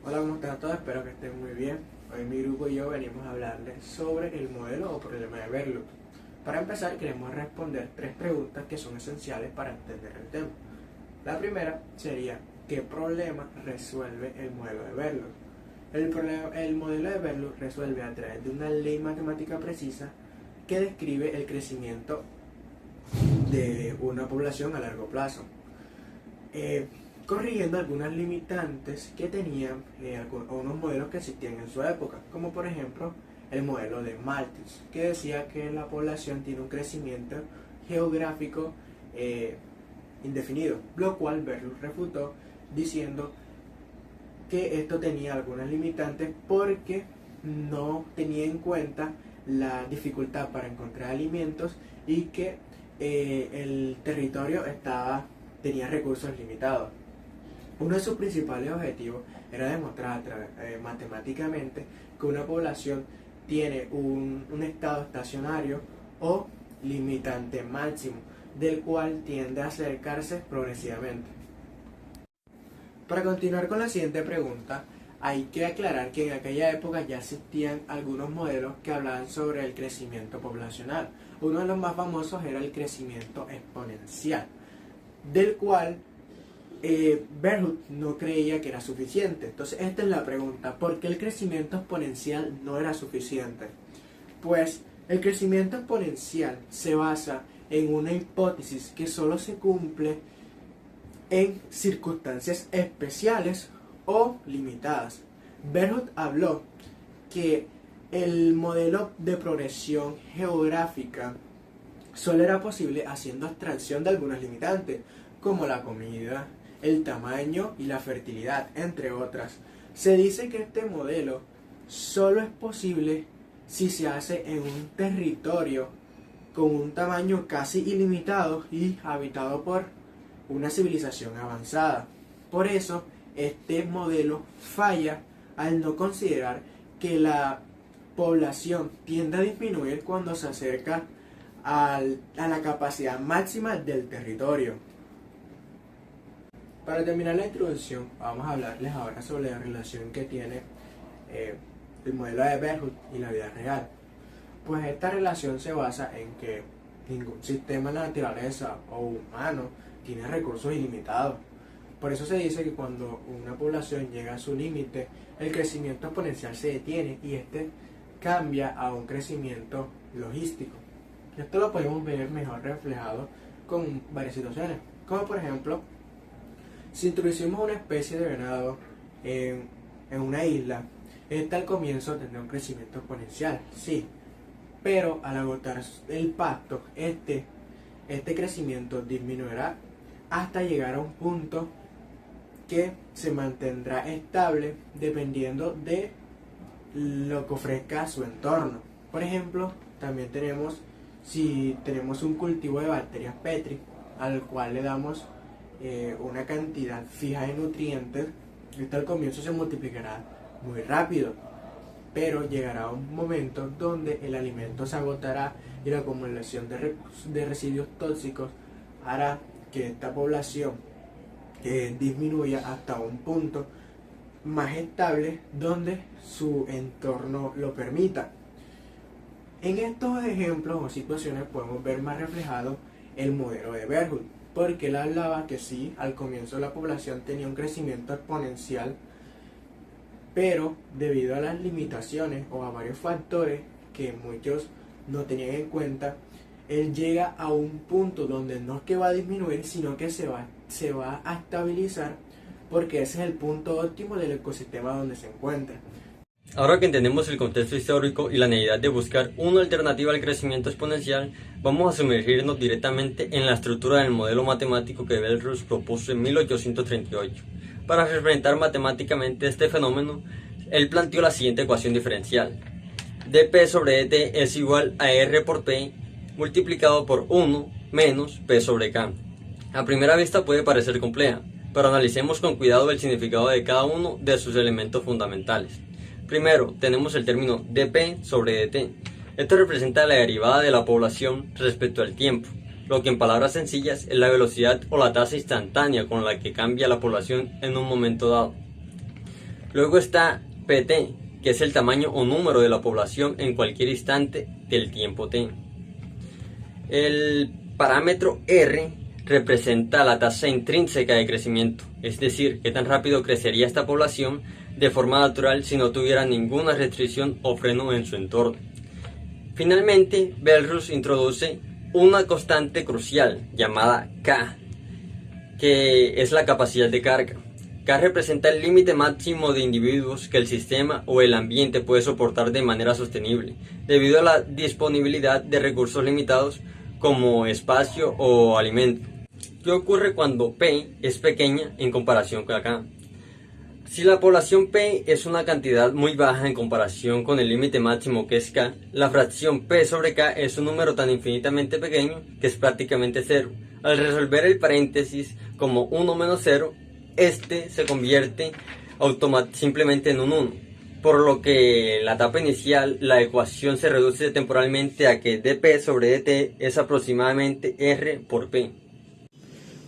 Hola, ¿cómo están todos? Espero que estén muy bien. Hoy mi grupo y yo venimos a hablarles sobre el modelo o problema de Bernoulli. Para empezar, queremos responder tres preguntas que son esenciales para entender el tema. La primera sería, ¿qué problema resuelve el modelo de Bernoulli? El modelo de Bernoulli resuelve a través de una ley matemática precisa que describe el crecimiento de una población a largo plazo. Corrigiendo algunas limitantes que tenían unos modelos que existían en su época, como por ejemplo el modelo de Malthus, que decía que la población tiene un crecimiento geográfico indefinido, lo cual Bernoulli refutó diciendo que esto tenía algunas limitantes porque no tenía en cuenta la dificultad para encontrar alimentos y que el territorio tenía recursos limitados. Uno de sus principales objetivos era demostrar matemáticamente que una población tiene un estado estacionario o limitante máximo, del cual tiende a acercarse progresivamente. Para continuar con la siguiente pregunta, hay que aclarar que en aquella época ya existían algunos modelos que hablaban sobre el crecimiento poblacional. Uno de los más famosos era el crecimiento exponencial, del cual Bernoulli no creía que era suficiente. Entonces esta es la pregunta: ¿por qué el crecimiento exponencial no era suficiente? Pues el crecimiento exponencial se basa en una hipótesis que solo se cumple en circunstancias especiales o limitadas. Bernoulli habló que el modelo de progresión geográfica solo era posible haciendo abstracción de algunas limitantes, como la comida, el tamaño y la fertilidad, entre otras. Se dice que este modelo solo es posible si se hace en un territorio con un tamaño casi ilimitado y habitado por una civilización avanzada. Por eso, este modelo falla al no considerar que la población tiende a disminuir cuando se acerca a la capacidad máxima del territorio. Para terminar la introducción, vamos a hablarles ahora sobre la relación que tiene el modelo de Bernoulli y la vida real. Pues esta relación se basa en que ningún sistema de la naturaleza o humano tiene recursos ilimitados. Por eso se dice que cuando una población llega a su límite, el crecimiento exponencial se detiene y este cambia a un crecimiento logístico. Esto lo podemos ver mejor reflejado con varias situaciones, como por ejemplo, si introducimos una especie de venado en una isla, esta al comienzo tendrá un crecimiento exponencial, sí, pero al agotar el pasto, este crecimiento disminuirá hasta llegar a un punto que se mantendrá estable dependiendo de lo que ofrezca su entorno. Por ejemplo, también si tenemos un cultivo de bacterias Petri, al cual le damos una cantidad fija de nutrientes, esto al comienzo se multiplicará muy rápido, pero llegará un momento donde el alimento se agotará y la acumulación de residuos tóxicos hará que esta población disminuya hasta un punto más estable donde su entorno lo permita. En estos ejemplos o situaciones podemos ver más reflejado el modelo de Bernoulli, porque él hablaba que sí, al comienzo la población tenía un crecimiento exponencial, pero debido a las limitaciones o a varios factores que muchos no tenían en cuenta, él llega a un punto donde no es que va a disminuir, sino que se va a estabilizar, porque ese es el punto óptimo del ecosistema donde se encuentra. Ahora que entendemos el contexto histórico y la necesidad de buscar una alternativa al crecimiento exponencial, vamos a sumergirnos directamente en la estructura del modelo matemático que Bernoulli propuso en 1838. Para representar matemáticamente este fenómeno, él planteó la siguiente ecuación diferencial: dp sobre dt es igual a r por p multiplicado por 1 menos p sobre k. A primera vista puede parecer compleja, pero analicemos con cuidado el significado de cada uno de sus elementos fundamentales. Primero, tenemos el término dp sobre dt. Esto representa la derivada de la población respecto al tiempo, lo que en palabras sencillas es la velocidad o la tasa instantánea con la que cambia la población en un momento dado. Luego está PT, que es el tamaño o número de la población en cualquier instante del tiempo t. El parámetro R representa la tasa intrínseca de crecimiento, es decir, qué tan rápido crecería esta población de forma natural si no tuviera ninguna restricción o freno en su entorno. Finalmente, Bell-Rus introduce una constante crucial llamada K, que es la capacidad de carga. K representa el límite máximo de individuos que el sistema o el ambiente puede soportar de manera sostenible, debido a la disponibilidad de recursos limitados como espacio o alimento. ¿Qué ocurre cuando P es pequeña en comparación con K? Si la población P es una cantidad muy baja en comparación con el límite máximo que es K, la fracción P sobre K es un número tan infinitamente pequeño que es prácticamente cero. Al resolver el paréntesis como 1 menos 0, este se convierte simplemente en un 1, por lo que en la etapa inicial la ecuación se reduce temporalmente a que dp sobre dt es aproximadamente r por p.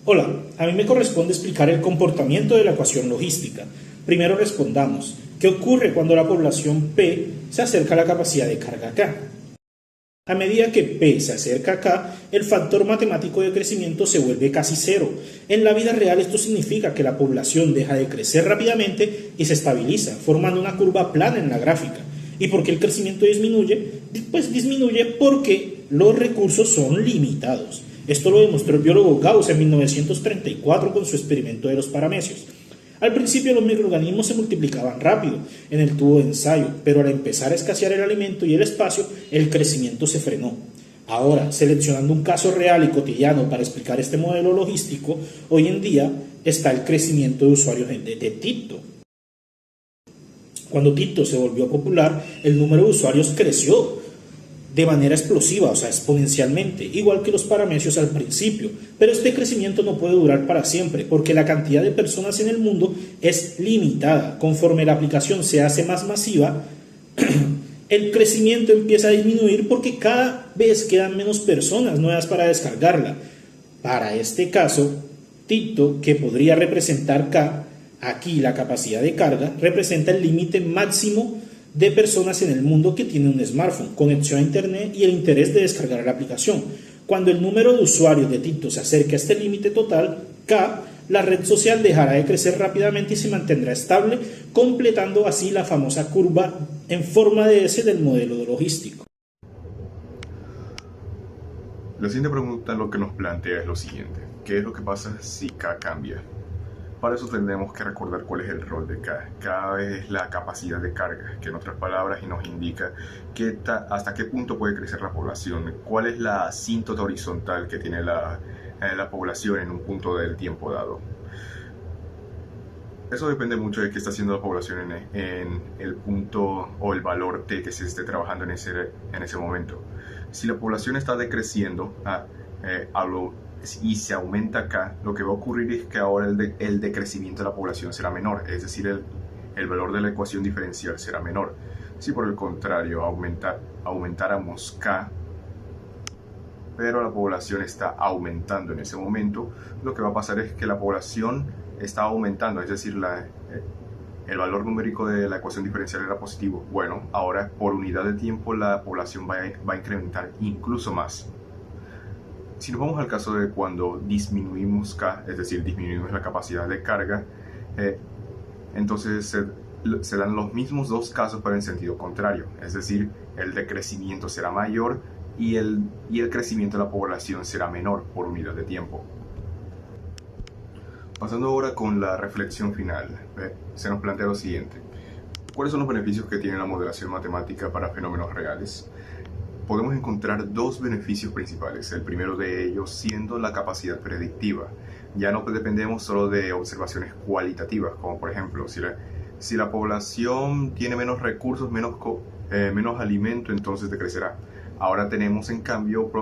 Hola, a mí me corresponde explicar el comportamiento de la ecuación logística. Primero respondamos, ¿qué ocurre cuando la población P se acerca a la capacidad de carga K? A medida que P se acerca a K, el factor matemático de crecimiento se vuelve casi cero. En la vida real esto significa que la población deja de crecer rápidamente y se estabiliza, formando una curva plana en la gráfica. ¿Y por qué el crecimiento disminuye? Pues disminuye porque los recursos son limitados. Esto lo demostró el biólogo Gauss en 1934 con su experimento de los paramecios. Al principio los microorganismos se multiplicaban rápido en el tubo de ensayo, pero al empezar a escasear el alimento y el espacio, el crecimiento se frenó. Ahora, seleccionando un caso real y cotidiano para explicar este modelo logístico, hoy en día está el crecimiento de usuarios de TikTok. Cuando TikTok se volvió popular, el número de usuarios creció de manera explosiva, o sea, exponencialmente, igual que los paramecios al principio. Pero este crecimiento no puede durar para siempre, porque la cantidad de personas en el mundo es limitada. Conforme la aplicación se hace más masiva, el crecimiento empieza a disminuir porque cada vez quedan menos personas nuevas para descargarla. Para este caso, TikTok, que podría representar K, aquí la capacidad de carga, representa el límite máximo de personas en el mundo que tienen un smartphone, conexión a internet y el interés de descargar la aplicación. Cuando el número de usuarios de TikTok se acerque a este límite total, K, la red social dejará de crecer rápidamente y se mantendrá estable, completando así la famosa curva en forma de S del modelo logístico. La siguiente pregunta lo que nos plantea es lo siguiente: ¿qué es lo que pasa si K cambia? Para eso tendremos que recordar cuál es el rol de K. K es la capacidad de carga, que en otras palabras nos indica hasta qué punto puede crecer la población, cuál es la asíntota horizontal que tiene la población en un punto del tiempo dado. Eso depende mucho de qué está haciendo la población en el punto o el valor T que se esté trabajando en ese momento. Si la población está decreciendo y se aumenta acá, lo que va a ocurrir es que ahora el decrecimiento de la población será menor, es decir, el valor de la ecuación diferencial será menor. Si por el contrario aumentáramos K, pero la población está aumentando en ese momento, lo que va a pasar es que la población está aumentando, es decir, el valor numérico de la ecuación diferencial era positivo. Bueno, ahora por unidad de tiempo la población va a incrementar incluso más. Si nos vamos al caso de cuando disminuimos K, es decir, disminuimos la capacidad de carga, entonces se dan los mismos dos casos pero en sentido contrario, es decir, el decrecimiento será mayor y el crecimiento de la población será menor por unidad de tiempo. Pasando ahora con la reflexión final, se nos plantea lo siguiente: ¿cuáles son los beneficios que tiene la modelación matemática para fenómenos reales? Podemos encontrar dos beneficios principales, el primero de ellos siendo la capacidad predictiva. Ya no dependemos solo de observaciones cualitativas, como por ejemplo, si la población tiene menos recursos, menos alimento, entonces decrecerá. Ahora tenemos en cambio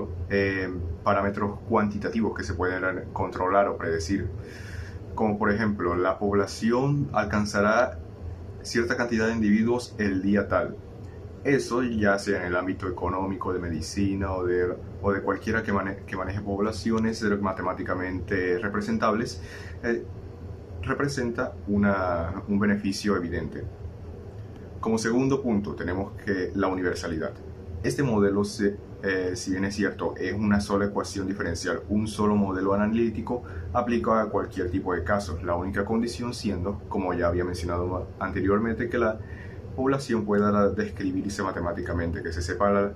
parámetros cuantitativos que se pueden controlar o predecir, como por ejemplo, la población alcanzará cierta cantidad de individuos el día tal. Eso ya sea en el ámbito económico, de medicina o de cualquiera que maneje poblaciones matemáticamente representables, representa un beneficio evidente. Como segundo punto tenemos que la universalidad. Este modelo, si bien es cierto, es una sola ecuación diferencial, un solo modelo analítico, aplica a cualquier tipo de casos. La única condición siendo, como ya había mencionado anteriormente, que la población pueda describirse matemáticamente, que se sepa,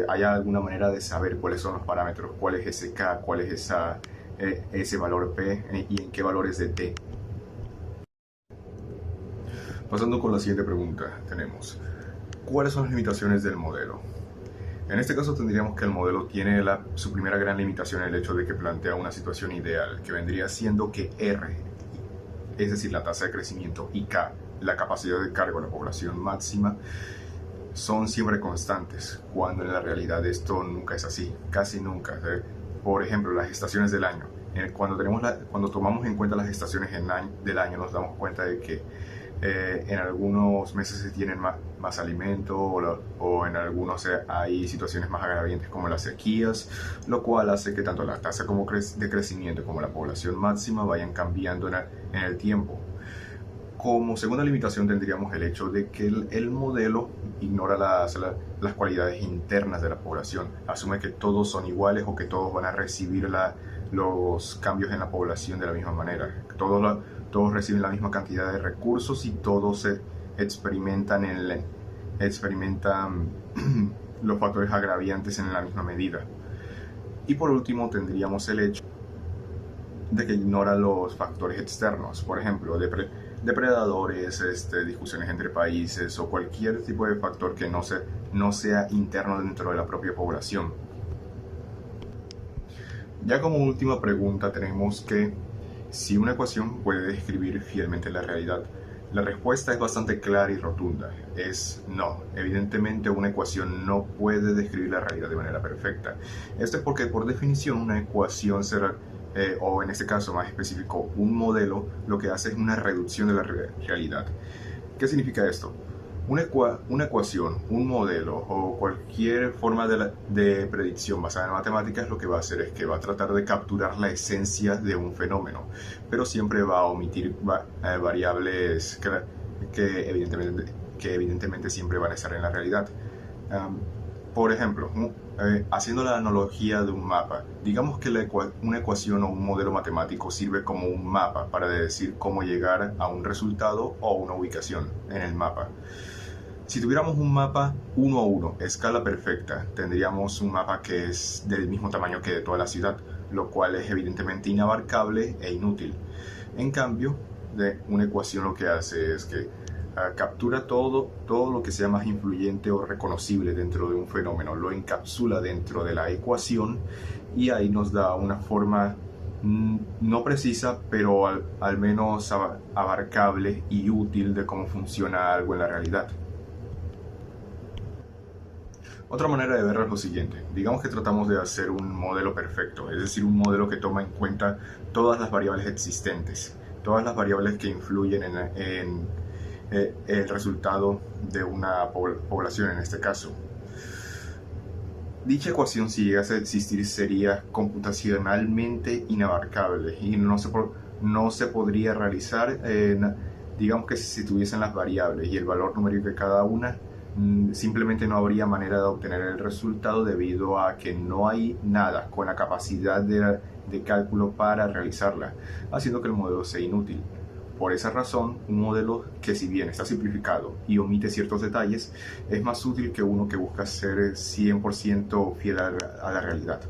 haya alguna manera de saber cuáles son los parámetros, cuál es ese K, cuál es ese valor P y en qué valores de T. Pasando con la siguiente pregunta, tenemos ¿cuáles son las limitaciones del modelo? En este caso tendríamos que el modelo tiene su primera gran limitación en el hecho de que plantea una situación ideal, que vendría siendo que R, es decir, la tasa de crecimiento, y K, la capacidad de cargo de la población máxima, son siempre constantes, cuando en la realidad esto nunca es así, casi nunca. Por ejemplo, las estaciones del año. Cuando tomamos en cuenta las estaciones del año, nos damos cuenta de que en algunos meses se tienen más alimento o en algunos hay situaciones más agraviantes como las sequías, lo cual hace que tanto la tasa de crecimiento como la población máxima vayan cambiando en el tiempo. Como segunda limitación tendríamos el hecho de que el modelo ignora las cualidades internas de la población, asume que todos son iguales o que todos van a recibir los cambios en la población de la misma manera. Todos reciben la misma cantidad de recursos y todos experimentan los factores agraviantes en la misma medida. Y por último tendríamos el hecho de que ignora los factores externos, por ejemplo, depredadores, discusiones entre países o cualquier tipo de factor que no sea interno dentro de la propia población. Ya como última pregunta tenemos que si una ecuación puede describir fielmente la realidad. La respuesta es bastante clara y rotunda, es no. Evidentemente una ecuación no puede describir la realidad de manera perfecta. Esto es porque por definición una ecuación será, o en este caso más específico, un modelo, lo que hace es una reducción de la realidad. ¿Qué significa esto? Una ecuación, un modelo o cualquier forma de predicción basada en matemáticas lo que va a hacer es que va a tratar de capturar la esencia de un fenómeno, pero siempre va a omitir variables que evidentemente siempre van a estar en la realidad. Por ejemplo, haciendo la analogía de un mapa, digamos que una ecuación o un modelo matemático sirve como un mapa para decir cómo llegar a un resultado o una ubicación en el mapa. Si tuviéramos un mapa 1 a 1, escala perfecta, tendríamos un mapa que es del mismo tamaño que de toda la ciudad, lo cual es evidentemente inabarcable e inútil. En cambio, una ecuación lo que hace es que captura todo lo que sea más influyente o reconocible dentro de un fenómeno, lo encapsula dentro de la ecuación y ahí nos da una forma no precisa, pero al menos abarcable y útil de cómo funciona algo en la realidad. Otra manera de verlo es lo siguiente. Digamos que tratamos de hacer un modelo perfecto, es decir, un modelo que toma en cuenta todas las variables existentes, todas las variables que influyen en el resultado de una población en este caso. Dicha ecuación, si llegase a existir, sería computacionalmente inabarcable y no se podría realizar, digamos que si tuviesen las variables y el valor numérico de cada una, simplemente no habría manera de obtener el resultado debido a que no hay nada con la capacidad de cálculo para realizarla, haciendo que el modelo sea inútil. Por esa razón, un modelo que, si bien está simplificado y omite ciertos detalles, es más útil que uno que busca ser 100% fiel a la realidad.